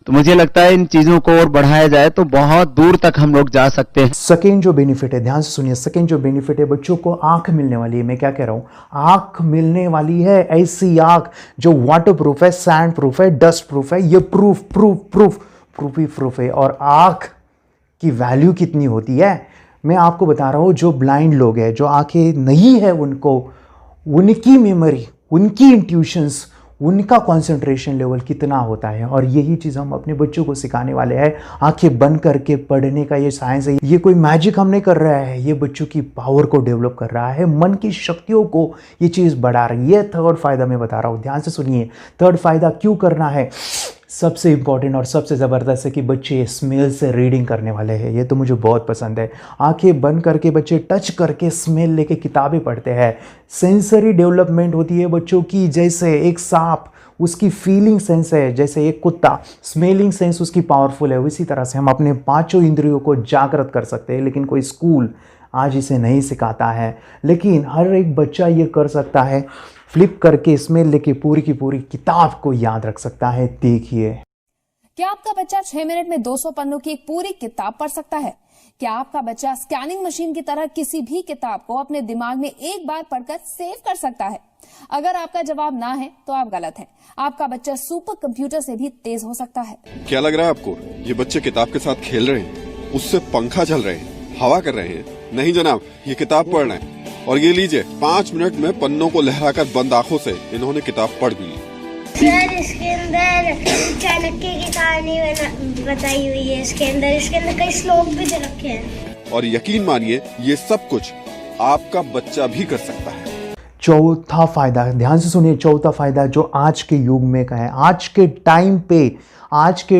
तो मुझे लगता है इन चीजों को और बढ़ाया जाए तो बहुत दूर तक हम लोग जा सकते हैं। सेकेंड जो बेनिफिट है, ध्यान से सुनिए, सेकेंड जो बेनिफिट है, बच्चों को आंख मिलने वाली है। मैं क्या कह रहा हूँ, आंख मिलने वाली है, ऐसी आंख जो वाटर प्रूफ है, सैंड प्रूफ है, डस्ट प्रूफ है, ये प्रूफ ही प्रूफ है। और आंख की वैल्यू कितनी होती है मैं आपको बता रहा हूँ। जो ब्लाइंड लोग हैं, जो आंखें नहीं है उनको, उनकी मेमोरी, उनकी इंट्यूशंस, उनका कंसंट्रेशन लेवल कितना होता है। और यही चीज़ हम अपने बच्चों को सिखाने वाले हैं। आंखें बंद करके पढ़ने का ये साइंस है, ये कोई मैजिक हम नहीं कर रहा है, ये बच्चों की पावर को डेवलप कर रहा है, मन की शक्तियों को ये चीज़ बढ़ा रही है। थर्ड फायदा मैं बता रहा हूँ, ध्यान से सुनिए। थर्ड फायदा क्यों करना है, सबसे इंपॉर्टेंट और सबसे ज़बरदस्त है कि बच्चे स्मेल से रीडिंग करने वाले हैं। ये तो मुझे बहुत पसंद है। आंखें बंद करके बच्चे टच करके स्मेल लेके किताबें पढ़ते हैं। सेंसरी डेवलपमेंट होती है बच्चों की, जैसे एक सांप उसकी फीलिंग सेंस है, जैसे एक कुत्ता स्मेलिंग सेंस उसकी पावरफुल है, उसी तरह से हम अपने पांचों इंद्रियों को जागृत कर सकते हैं। लेकिन कोई स्कूल आज इसे नहीं सिखाता है, लेकिन हर एक बच्चा ये कर सकता है, फ्लिप करके स्मेल लेके पूरी की पूरी किताब को याद रख सकता है। देखिए, क्या आपका बच्चा 6 मिनट में 200 पन्नों की एक पूरी किताब पढ़ सकता है? क्या आपका बच्चा स्कैनिंग मशीन की तरह किसी भी किताब को अपने दिमाग में एक बार पढ़कर सेव कर सकता है? अगर आपका जवाब ना है तो आप गलत हैं। आपका बच्चा सुपर कंप्यूटर से भी तेज हो सकता है। क्या लग रहा है आपको ये बच्चे किताब के साथ खेल रहे हैं, उससे पंखा चल रहे हैं, हवा कर रहे हैं? नहीं जनाब, ये किताब पढ़ रहे हैं। और ये लीजिए, 5 मिनट में पन्नों को लहराकर बंद आंखों से इन्होंने किताब पढ़ भी ली। सर, इसके अंदर चाणक्य की कहानी बताई हुई है। इसके अंदर कई श्लोक भी दे रखे हैं। और यकीन मानिए, ये सब कुछ आपका बच्चा भी कर सकता है। चौथा फायदा, ध्यान से सुनिए, चौथा फायदा जो आज के युग में का है, आज के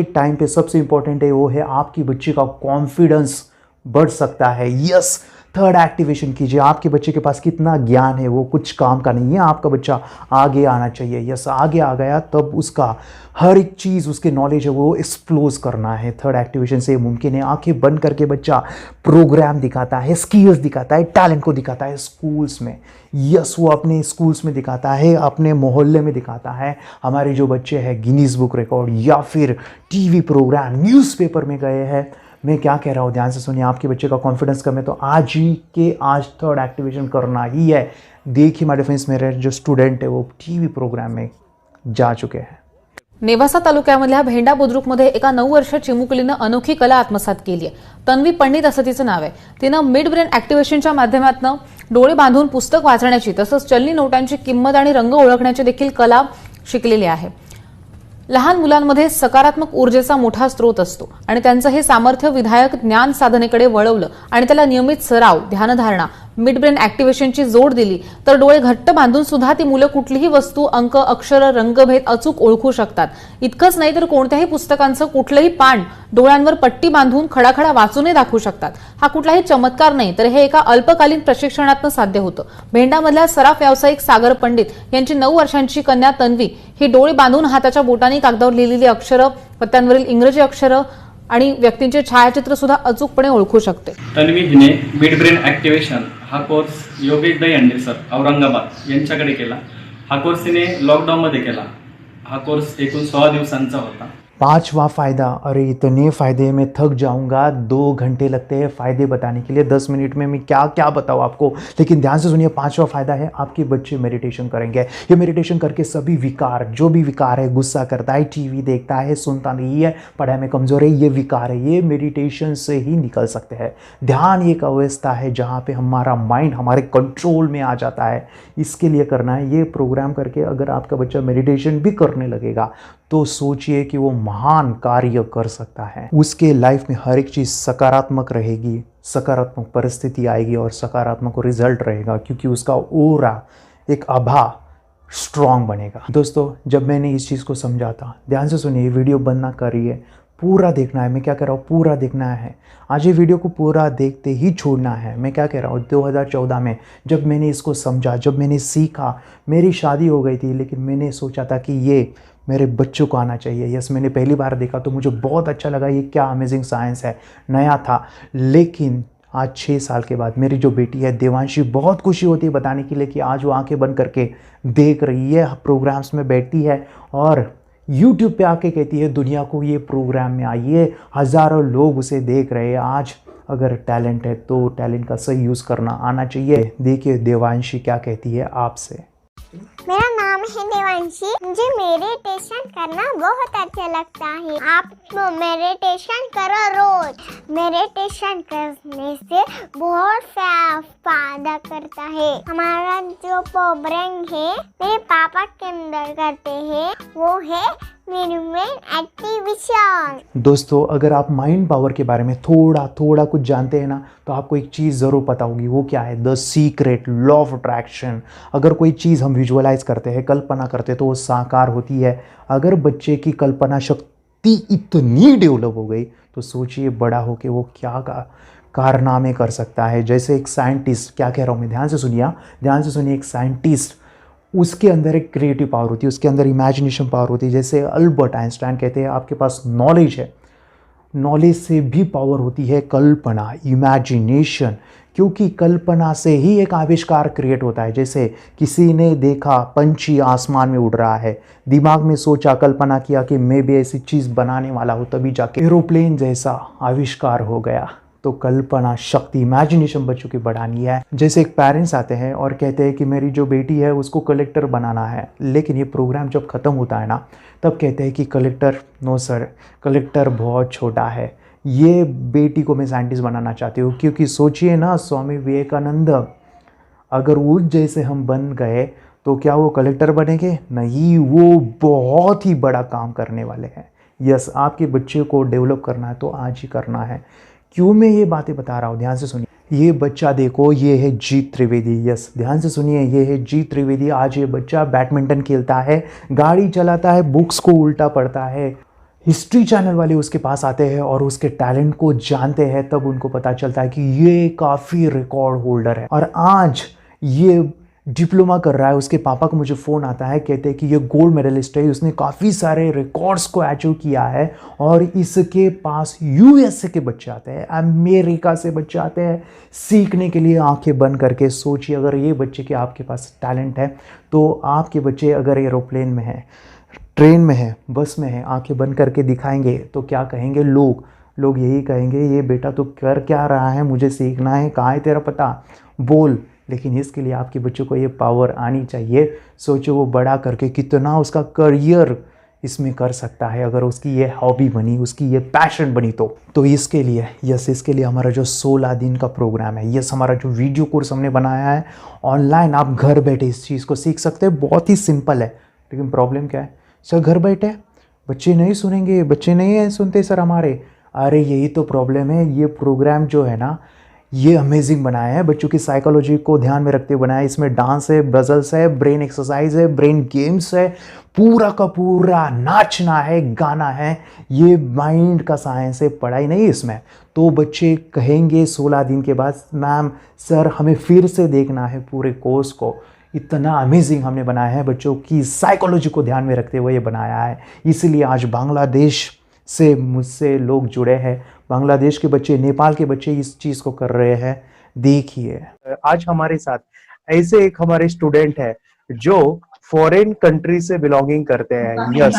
टाइम पे सबसे इंपॉर्टेंट है, वो है आपकी बच्चे का कॉन्फिडेंस बढ़ सकता है। यस, थर्ड एक्टिवेशन कीजिए। आपके बच्चे के पास कितना ज्ञान है, वो कुछ काम का नहीं है। आपका बच्चा आगे आना चाहिए। यस, आगे आ गया तब उसका हर एक चीज़, उसके नॉलेज है वो एक्सप्लोज करना है। थर्ड एक्टिवेशन से मुमकिन है। आंखें बंद करके बच्चा प्रोग्राम दिखाता है, स्किल्स दिखाता है, टैलेंट को दिखाता है स्कूल्स में। यस, वो अपने स्कूल्स में दिखाता है, अपने मोहल्ले में दिखाता है। हमारे जो बच्चे हैं गिनीज बुक रिकॉर्ड या फिर टीवी प्रोग्राम, न्यूज़पेपर में गए हैं। मैं क्या कह रहा हूँ, ध्यान से सुनिए। आपके बच्चे का कॉन्फिडेंस कम है तो आज थर्ड एक्टिवेशन करना ही है। देखिए माय फ्रेंड्स, मेरे जो स्टुडंट है वो टीव्ही प्रोग्राम में जा चुके हैं। नेवासा तालुक्यामधल्या भेंडा बुद्रुकमध्ये एका 9 वर्षाची चिमुकलीनं अनोखी कला आत्मसात केली आहे। तन्वी पंडित असं तिचं नाव आहे। तिनं मिड ब्रेन ऍक्टिव्हेशनच्या माध्यमातून डोळे बांधून पुस्तक वाचण्याची तसंच चलनी नोटांची किंमत आणि रंग ओळखण्याची देखील कला शिकलेली आहे। लहान मुलांमध्ये सकारात्मक ऊर्जेचा मोठा स्रोत असतो आणि त्यांचं हे सामर्थ्य विधायक ज्ञान साधनेकडे वळवलं आणि त्याला नियमित सराव, ध्यानधारणा, मिड ब्रेन ऍक्टिव्हेशनची जोड दिली तर डोळे घट्ट बांधून सुद्धा ती मुलं कुठलीही वस्तू, अंक, अक्षर, रंगभेद अचूक ओळखू शकतात। इतकंच नाही तर कोणत्याही पुस्तकांचं कुठलंही पान डोळ्यांवर पट्टी बांधून खडाखडा वाचूनही दाखवू शकतात। हा कुठलाही चमत्कार नाही, तर हे एका अल्पकालीन प्रशिक्षणातून साध्य होतं। भेंडामधल्या सराफ व्यावसायिक सागर पंडित यांची 9 वर्षांची कन्या तन्वी ही डोळे बांधून हाताच्या बोटांनी कागदावर लिहिलेली अक्षरं, पत्त्यांवरील इंग्रजी अक्षरं आणि व्यक्तींचे छायाचित्र सुद्धा अचूकपणे ओळखू शकते। तन्वी हिने मिड ब्रेन ऍक्टिव्हेशन हा कोर्स योगेश दहीहंडे सर औरंगाबाद यांच्याकडे केला। हा कोर्स तिने लॉकडाऊन मध्ये केला। हा कोर्स एकूण 16 दिवसांचा होता। पांचवा फायदा, अरे इतने फायदे में थक जाऊंगा, 2 घंटे लगते हैं फायदे बताने के लिए, 10 मिनट में मैं क्या क्या बताऊँ आपको। लेकिन ध्यान से सुनिए, पांचवा फायदा है आपके बच्चे मेडिटेशन करेंगे। ये मेडिटेशन करके सभी विकार, जो भी विकार है, गुस्सा करता है, टीवी देखता है, सुनता नहीं है, पढ़ाई में कमजोर है, ये विकार है, ये मेडिटेशन से ही निकल सकते हैं। ध्यान एक अवस्था है जहाँ पे हमारा माइंड हमारे कंट्रोल में आ जाता है। इसके लिए करना है ये प्रोग्राम करके। अगर आपका बच्चा मेडिटेशन भी करने लगेगा तो सोचिए कि वो महान कार्य कर सकता है। उसके लाइफ में हर एक चीज़ सकारात्मक रहेगी, सकारात्मक परिस्थिति आएगी और सकारात्मक रिजल्ट रहेगा, क्योंकि उसका ओरा, एक आभा स्ट्रांग बनेगा। दोस्तों, जब मैंने इस चीज़ को समझा था, ध्यान से सुनिए, वीडियो बंद ना करिए, पूरा देखना है। मैं क्या कह रहा हूँ, पूरा देखना है। आज ये वीडियो को पूरा देखते ही छोड़ना है। मैं क्या कह रहा हूँ, 2014 में जब मैंने इसको समझा, जब मैंने सीखा, मेरी शादी हो गई थी, लेकिन मैंने सोचा था कि ये मेरे बच्चों को आना चाहिए। यस, मैंने पहली बार देखा तो मुझे बहुत अच्छा लगा, ये क्या अमेजिंग साइंस है, नया था। लेकिन आज 6 साल के बाद मेरी जो बेटी है देवांशी, बहुत खुशी होती है बताने के लिए कि आज वो आंखें बंद करके देख रही है, प्रोग्राम्स में बैठती है और YouTube पे आके कहती है दुनिया को ये प्रोग्राम में आइए। हज़ारों लोग उसे देख रहे हैं। आज अगर टैलेंट है तो टैलेंट का सही यूज़ करना आना चाहिए। देखिए देवांशी क्या कहती है आपसे। मेरा नाम है देवांशी। मुझे मेडिटेशन करना बहुत अच्छा लगता है। आप मेडिटेशन करो रोज। मेडिटेशन करने से बहुत फायदा करता है। हमारा जो प्रोग्राम है मेरे पापा के अंदर करते हैं, वो है मिडब्रेन एक्टिवेशन। दोस्तों, अगर आप माइंड पावर के बारे में थोड़ा कुछ जानते हैं ना, तो आपको एक चीज़ ज़रूर पता होगी। वो क्या है? The secret law of attraction. अगर कोई चीज़ हम विजुअलाइज करते हैं, कल्पना करते हैं, तो वो साकार होती है। अगर बच्चे की कल्पना शक्ति इतनी डेवलप हो गई तो सोचिए बड़ा होके वो क्या कारनामे कर सकता है। जैसे एक साइंटिस्ट, क्या कह रहा हूँ मैं, ध्यान से सुनिए। एक साइंटिस्ट, उसके अंदर एक क्रिएटिव पावर होती है, उसके अंदर इमेजिनेशन पावर होती है। जैसे अल्बर्ट आइंस्टाइन कहते हैं आपके पास नॉलेज है, नॉलेज से भी पावर होती है कल्पना, इमेजिनेशन। क्योंकि कल्पना से ही एक आविष्कार क्रिएट होता है। जैसे किसी ने देखा पंछी आसमान में उड़ रहा है, दिमाग में सोचा, कल्पना किया कि मैं भी ऐसी चीज़ बनाने वाला हूँ, तभी जाके एरोप्लेन जैसा आविष्कार हो गया। तो कल्पना शक्ति, इमेजिनेशन बच्चों की बढ़ानी है। जैसे एक पेरेंट्स आते हैं और कहते हैं कि मेरी जो बेटी है उसको कलेक्टर बनाना है, लेकिन ये प्रोग्राम जब ख़त्म होता है ना, तब कहते हैं कि कलेक्टर, नो सर, कलेक्टर बहुत छोटा है, ये बेटी को मैं साइंटिस्ट बनाना चाहती हूँ। क्योंकि सोचिए ना, स्वामी विवेकानंद अगर उस जैसे हम बन गए तो क्या वो कलेक्टर बनेंगे? नहीं, वो बहुत ही बड़ा काम करने वाले हैं। यस, आपके बच्चे को डेवलप करना है तो आज ही करना है। क्यों मैं ये बातें बता रहा हूँ, ध्यान से सुनिए। ये बच्चा देखो, ये है जीत त्रिवेदी। यस, ध्यान से सुनिए, ये है जीत त्रिवेदी। आज ये बच्चा बैडमिंटन खेलता है, गाड़ी चलाता है, बुक्स को उल्टा पढ़ता है। हिस्ट्री चैनल वाले उसके पास आते हैं और उसके टैलेंट को जानते हैं, तब उनको पता चलता है कि ये काफ़ी रिकॉर्ड होल्डर है। और आज ये डिप्लोमा कर रहा है। उसके पापा को मुझे फ़ोन आता है, कहते हैं कि ये गोल्ड मेडलिस्ट है, उसने काफ़ी सारे रिकॉर्ड्स को अचीव किया है। और इसके पास यूएसए के बच्चे आते हैं, अमेरिका से बच्चे आते हैं सीखने के लिए, आंखें बंद करके। सोचिए अगर ये बच्चे के आपके पास टैलेंट है, तो आपके बच्चे अगर एरोप्लेन में है, ट्रेन में है, बस में है, आंखें बंद करके दिखाएंगे तो क्या कहेंगे लोग यही कहेंगे, ये बेटा तो कर क्या रहा है, मुझे सीखना है, कहाँ है तेरा पता, बोल। लेकिन इसके लिए आपके बच्चों को ये पावर आनी चाहिए। सोचो वो बड़ा करके कितना उसका करियर इसमें कर सकता है, अगर उसकी ये हॉबी बनी, उसकी ये पैशन बनी तो इसके लिए इसके लिए हमारा जो 16 दिन का प्रोग्राम है, हमारा जो वीडियो कोर्स हमने बनाया है ऑनलाइन, आप घर बैठे इस चीज़ को सीख सकते हैं। बहुत ही सिंपल है। लेकिन प्रॉब्लम क्या है सर, घर बैठे बच्चे नहीं सुनेंगे, बच्चे नहीं सुनते सर हमारे। अरे यही तो प्रॉब्लम है। ये प्रोग्राम जो है ना, ये अमेजिंग बनाया है, बच्चों की साइकोलॉजी को ध्यान में रखते हुए बनाया है। इसमें डांस है, बजल्स है, ब्रेन एक्सरसाइज है, ब्रेन गेम्स है, पूरा का पूरा नाचना है, गाना है। ये माइंड का साइंस है, पढ़ाई नहीं इसमें। तो बच्चे कहेंगे 16 दिन के बाद, मैम सर हमें फिर से देखना है पूरे कोर्स को। इतना अमेजिंग हमने बनाया है, बच्चों की साइकोलॉजी को ध्यान में रखते हुए ये बनाया है। इसलिए आज बांग्लादेश से मुझसे लोग जुड़े हैं, बांग्लादेश के बच्चे, नेपाल के बच्चे इस चीज़ को कर रहे हैं। देखिए आज हमारे साथ ऐसे एक हमारे स्टूडेंट है जो फॉरेन कंट्री से बिलोंगिंग करते हैं। यस,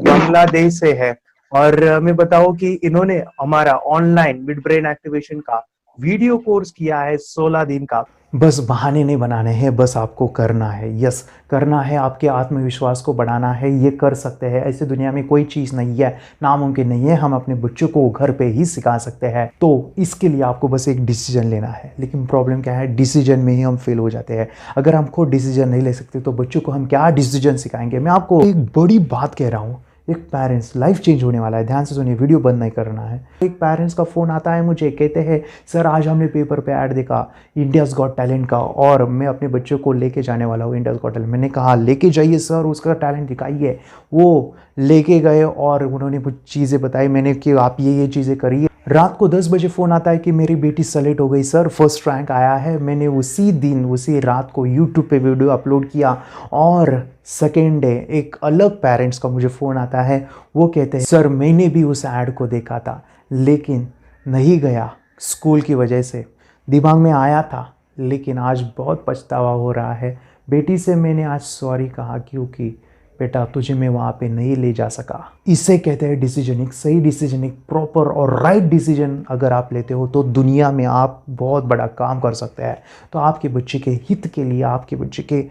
बांग्लादेश से है। और मैं बताऊं कि इन्होंने हमारा ऑनलाइन मिड ब्रेन एक्टिवेशन का वीडियो कोर्स किया है 16 दिन का। बस बहाने नहीं बनाने हैं, बस आपको करना है। यस, करना है, आपके आत्मविश्वास को बढ़ाना है। ये कर सकते हैं, ऐसे दुनिया में कोई चीज़ नहीं है नामुमकिन नहीं है। हम अपने बच्चों को घर पे ही सिखा सकते हैं। तो इसके लिए आपको बस एक डिसीजन लेना है। लेकिन प्रॉब्लम क्या है, डिसीजन में ही हम फेल हो जाते हैं। अगर हम खुद डिसीजन नहीं ले सकते तो बच्चों को हम क्या डिसीजन सिखाएंगे। मैं आपको एक बड़ी बात कह रहा हूँ, एक पेरेंट्स लाइफ चेंज होने वाला है, ध्यान से सुनिए, वीडियो बंद नहीं करना है। एक पेरेंट्स का फ़ोन आता है मुझे, कहते हैं सर आज हमने पेपर पे ऐड देखा इंडियाज़ गॉट टैलेंट का और मैं अपने बच्चों को लेके जाने वाला हूँ इंडियाज़ गॉट टैलेंट। मैंने कहा लेके जाइए सर, उसका टैलेंट दिखाइए। वो लेके गए और उन्होंने कुछ चीज़ें बताई मैंने कि आप ये चीज़ें करिए। रात को 10 बजे फ़ोन आता है कि मेरी बेटी सेलेक्ट हो गई सर, फर्स्ट रैंक आया है। मैंने उसी दिन उसी रात को यूट्यूब पे वीडियो अपलोड किया और सेकेंड डे एक अलग पेरेंट्स का मुझे फ़ोन आता है, वो कहते हैं सर मैंने भी उस ऐड को देखा था लेकिन नहीं गया स्कूल की वजह से, दिमाग में आया था लेकिन आज बहुत पछतावा हो रहा है। बेटी से मैंने आज सॉरी कहा क्योंकि बेटा तुझे मैं वहाँ पे नहीं ले जा सका। इसे कहते हैं डिसीजन, एक सही डिसीजन, एक प्रॉपर और राइट डिसीजन अगर आप लेते हो तो दुनिया में आप बहुत बड़ा काम कर सकते हैं। तो आपके बच्चे के हित के लिए, आपके बच्चे के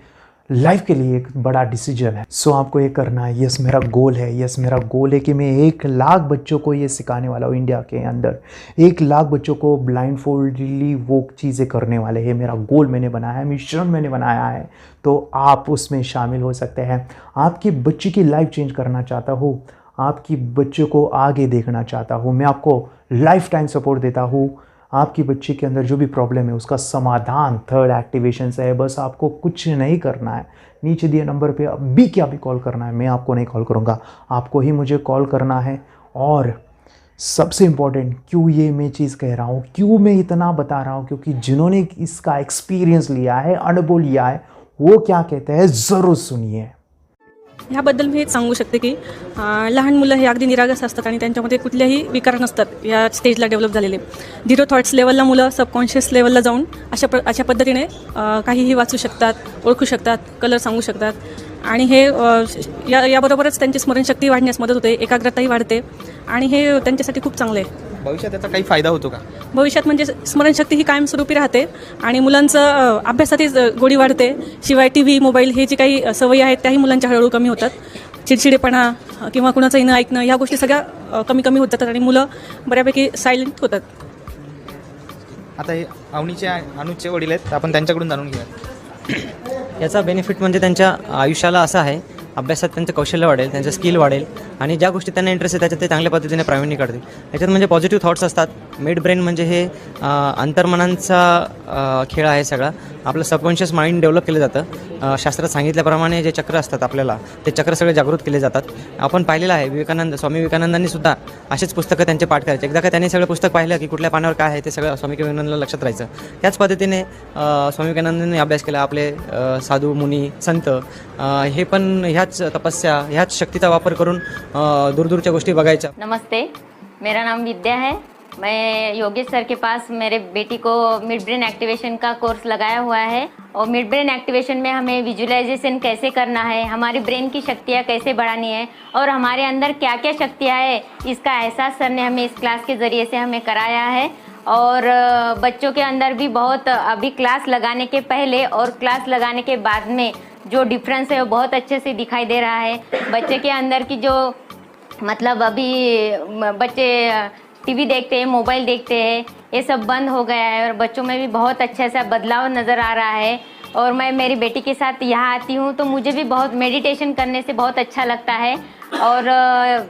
लाइफ के लिए एक बड़ा डिसीजन है। सो आपको ये करना है। यस मेरा गोल है, यस मेरा गोल है कि मैं 1 लाख बच्चों को ये सिखाने वाला हूँ इंडिया के अंदर। 1 लाख बच्चों को ब्लाइंड फोल्डली वो चीज़ें करने वाले हैं। मेरा गोल मैंने बनाया है, मिशन मैंने बनाया है, तो आप उसमें शामिल हो सकते हैं। आपकी बच्ची की लाइफ चेंज करना चाहता हूँ, आपकी बच्चों को आगे देखना चाहता हूँ, मैं आपको लाइफ टाइम सपोर्ट देता हूँ। आपकी बच्ची के अंदर जो भी प्रॉब्लम है उसका समाधान 3rd एक्टिवेशन से है। बस आपको कुछ नहीं करना है, नीचे दिए नंबर पे अभी क्या भी कॉल करना है, मैं आपको नहीं कॉल करूँगा, आपको ही मुझे कॉल करना है। और सबसे इम्पॉर्टेंट क्यों ये मैं चीज़ कह रहा हूँ, क्यों मैं इतना बता रहा हूँ, क्योंकि जिन्होंने इसका एक्सपीरियंस लिया है, अनुभव लिया है, वो क्या कहते हैं ज़रूर सुनिए। ह्याबद्दल मी हेच सांगू शकते की लहान मुलं हे अगदी निरागस असतात आणि त्यांच्यामध्ये कुठल्याही विकार नसतात या स्टेजला डेव्हलप झालेले। 0 थॉट्स लेवलला मुलं सबकॉन्शियस लेवलला जाऊन अशा पद्धतीने काहीही वाचू शकतात, ओळखू शकतात, कलर सांगू शकतात आणि हे याबरोबरच त्यांची स्मरणशक्ती वाढण्यास मदत होते, एकाग्रताही वाढते आणि हे त्यांच्यासाठी खूप चांगलं आहे। भविष्यात त्याचा काही फायदा होतो का? भविष्यात म्हणजे स्मरणशक्ती ही कायमस्वरूपी राहते आणि मुलांचं अभ्यासातही गोडी वाढते। शिवाय TV, मोबाईल हे जी काही सवयी आहेत त्याही मुलांच्या हळूहळू कमी होतात। चिडचिडेपणा किंवा कुणाचंही न ऐकणं ह्या गोष्टी सगळ्या कमी होत जातात आणि मुलं बऱ्यापैकी सायलेंट होतात। आता हे अनुजचे वडील आहेत, आपण त्यांच्याकडून जाणून घेऊया। याचा बेनिफिट म्हणजे त्यांच्या आयुष्याला असा आहे, अभ्यासात त्यांचं कौशल्य वाढेल, त्यांचं स्किल वाढेल आणि ज्या गोष्टी त्यांना इंटरेस्ट आहे त्याच्यात ते चांगल्या पद्धतीने प्रावीण्य काढतील। याच्यात म्हणजे पॉझिटिव्ह थॉट्स असतात। मिड ब्रेन म्हणजे हे अंतर्मनांचा खेळ आहे सगळा। आपलं सबकॉन्शियस माइंड डेव्हलप केलं जातं। शास्त्रात सांगितल्याप्रमाणे जे चक्र असतात आपल्याला, ते चक्र सगळे जागृत केले जातात। आपण पाहिलेलं आहे स्वामी विवेकानंदांनी सुद्धा असेच पुस्तकं त्यांचे पाठ करायचे। एकदा का त्यांनी सगळं पुस्तक पाहिलं की कुठल्या पानावर काय आहे ते सगळं स्वामी विवेकानंदांना लक्षात राहायचं। त्याच पद्धतीने स्वामी विवेकानंदांनी अभ्यास केला। आपले साधू मुनी संत हे पण ह्याच तपस्या, ह्याच शक्तीचा वापर करून दूरदूरच्या गोष्टी बघायच्या। नमस्ते, मेरा नाम विद्या है। मैं योगेश सर के पास मेरे बेटी को मिड ब्रेन एक्टिवेशन का कोर्स लगाया हुआ है और मिड ब्रेन एक्टिवेशन में हमें विजुअलाइजेशन कैसे करना है, हमारी ब्रेन की शक्तियाँ कैसे बढ़ानी है और हमारे अंदर क्या क्या शक्तियाँ है, इसका एहसास सर ने हमें इस क्लास के ज़रिए से हमें कराया है। और बच्चों के अंदर भी बहुत अभी क्लास लगाने के पहले और क्लास लगाने के बाद में जो डिफरेंस है वो बहुत अच्छे से दिखाई दे रहा है। बच्चे के अंदर की जो मतलब अभी बच्चे TV देखते हैं, मोबाइल देखते हैं, ये सब बंद हो गया है और बच्चों में भी बहुत अच्छा सा बदलाव नज़र आ रहा है। और मैं मेरी बेटी के साथ यहाँ आती हूँ तो मुझे भी बहुत मेडिटेशन करने से बहुत अच्छा लगता है। और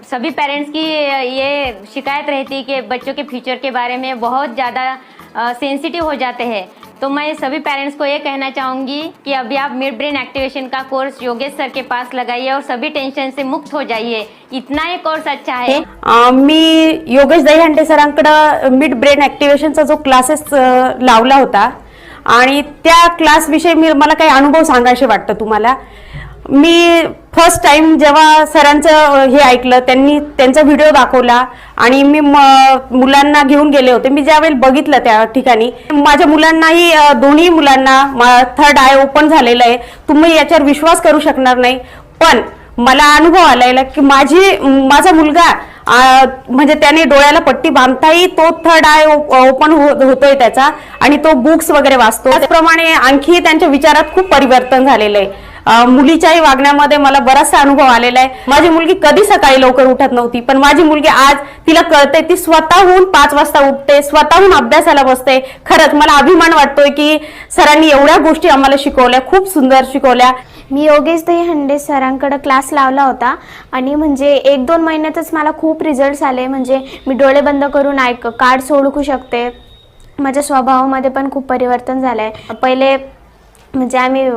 सभी पेरेंट्स की ये शिकायत रहती है कि बच्चों के फ्यूचर के बारे में बहुत ज़्यादा सेंसिटिव हो जाते हैं। तो मैं सभी पेरेंट्स को ये कहना चाहूँगी कि अभी आप मिड ब्रेन एक्टिवेशन का कोर्स योगेश सर के पास लगाइए और सभी टेंशन से मुक्त हो जाइए। इतना ये कोर्स अच्छा है। मी योगेश दहीहंडे सरांकडे मिड ब्रेन ॲक्टिव्हेशनचा जो क्लासेस लावला होता आणि त्या क्लास विषयी मला काही अनुभव सांगायचे वाटतं तुम्हाला। मी फर्स्ट टाइम जेव्हा सरांचं हे ऐकलं, त्यांचा व्हिडिओ दाखवला आणि मी मुलांना घेऊन गेले होते। मी ज्यावेळी बघितलं त्या ठिकाणी माझ्या मुलांनाही, दोन्ही मुलांना 3rd आय ओपन झालेलं आहे। तुम्ही याच्यावर विश्वास करू शकणार नाही, पण मला अनुभव आलेला की माझा मुलगा म्हणजे त्याने डोळ्याला पट्टी बांधताही तो 3rd आय ओपन होतोय त्याचा आणि तो बुक्स वगैरे वाचतो। त्याचप्रमाणे आणखी त्यांच्या विचारात खूप परिवर्तन झालेलं आहे। मुलीच्याही वागण्यामध्ये मला बराचसा अनुभव आलेला आहे। माझी मुलगी कधी सकाळी लवकर उठत नव्हती, पण माझी मुलगी आज तिला कळते, ती स्वतःहून 5 वाजता उठते, स्वतःहून अभ्यासाला बसते। खरंच मला अभिमान वाटतोय की सरांनी एवढ्या गोष्टी आम्हाला शिकवल्या, खूप सुंदर शिकवल्या। मी योगेश दहीहंडे सरांकडे क्लास लावला होता आणि म्हणजे 1-2 महिन्यातच मला खूप रिझल्ट्स आले. म्हणजे मी डोळे बंद करून कार्ड्स ओळखू शकते. माझ्या स्वभावामध्ये पण खूप परिवर्तन झालं आहे. पहिले म्हणजे आम्ही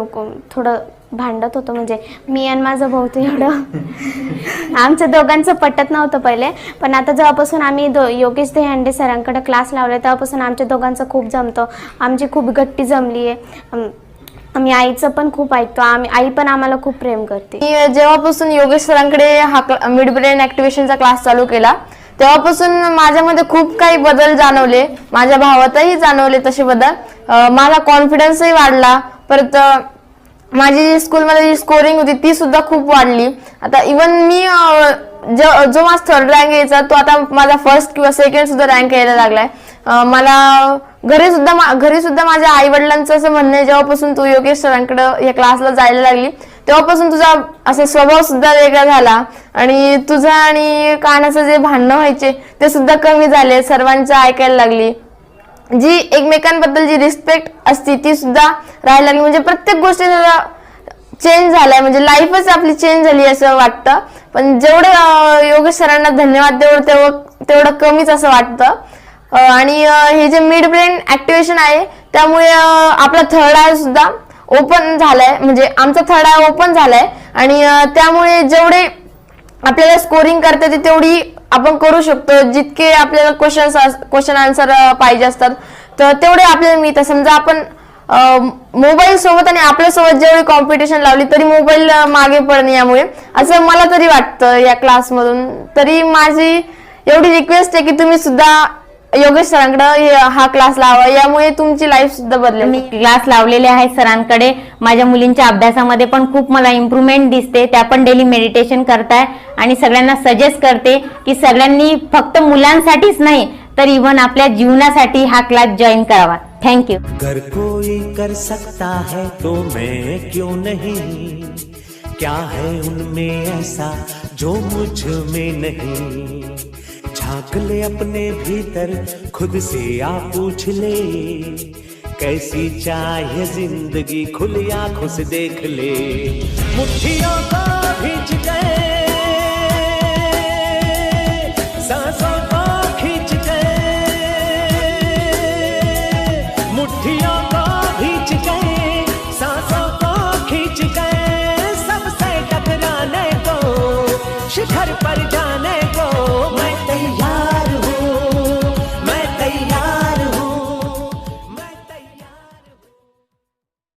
थोडं भांडत होतो, म्हणजे मी आणि माझा भाऊ तर एवढं आमच्या दोघांचं पटत नव्हतं पहिले. पण आता जेव्हापासून आम्ही योगेश दहीहंडे सरांकडे क्लास लावले तेव्हापासून आमच्या दोघांचं खूप जमतं. आमची खूप गट्टी जमली आहे. आम्ही आईचं पण खूप ऐकतो. आई पण आम्हाला खूप प्रेम करते. मी जेव्हापासून योगेश सरांकडे हा मिड ब्रेन ॲक्टिव्हेशनचा क्लास चालू केला तेव्हापासून माझ्यामध्ये खूप काही बदल जाणवले. माझ्या भावातही जाणवले तसे बदल. माझा कॉन्फिडन्सही वाढला. परत माझी स्कूलमध्ये जी स्कोरिंग होती ती सुद्धा खूप वाढली. आता इवन मी जो माझा 3rd रँक यायचा तो आता माझा 1st किंवा 2nd सुद्धा रँक यायला लागलाय. मला घरी सुद्धा माझ्या आई वडिलांचं असं म्हणणं आहे, जेव्हापासून तू योगेश सरांकडे या क्लासला जायला लागली तेव्हापासून तुझा असा स्वभाव सुद्धा वेगळा झाला आणि तुझा आणि कानाचं जे भांडणं व्हायचे ते सुद्धा कमी झाले. सर्वांचं ऐकायला लागली. जी एकमेकांबद्दल जी रिस्पेक्ट असते ती सुद्धा राहायला लागली. म्हणजे प्रत्येक गोष्टी चेंज झालाय. म्हणजे लाईफच आपली चेंज झाली असं वाटतं. पण जेवढं योगेश सरांना धन्यवाद तेवढं कमीच असं वाटतं. आणि हे जे मिड ब्रेन ॲक्टिव्हेशन आहे त्यामुळे आपला 3rd आय सुद्धा ओपन झालाय. म्हणजे आमचा 3rd आय ओपन झालाय आणि त्यामुळे जेवढे आपल्याला स्कोरिंग करता येते तेवढी आपण करू शकतो. जितके आपल्याला क्वेश्चन आन्सर पाहिजे असतात तर तेवढे आपल्याला मिळतात. समजा आपण मोबाईल सोबत आणि आपल्यासोबत जेवढी कॉम्पिटिशन लावली तरी मोबाईल मागे पडणे यामुळे असं मला तरी वाटतं या क्लासमधून. तरी माझी एवढी रिक्वेस्ट आहे की तुम्ही सुद्धा योगेश सरांकडे हा क्लास लावा. यामुळे तुमची लाईफ सुद्धा बदलेल. मी क्लास लावलेले आहे सरांकडे. माझ्या मुलींच्या अभ्यासामध्ये पण खूप मला इम्प्रूव्हमेंट दिसते. त्या पण डेली मेडिटेशन करताय आणि सगळ्यांना सजेस्ट करते की सगळ्यांनी फक्त मुलांसाठीच नाही तर इव्हन आपल्या जीवनासाठी हा क्लास जॉईन करावा. थँक्यू. अगर कोई कर सकता है तो मैं क्यों नहीं, क्या है उनमें ऐसा जो मुझ में नहीं, झांक ले अपने भीतर खुद से आ पूछ ले, कैसी चाहे जिंदगी खुली आंखों से देख ले, मुट्ठियों को भींच गए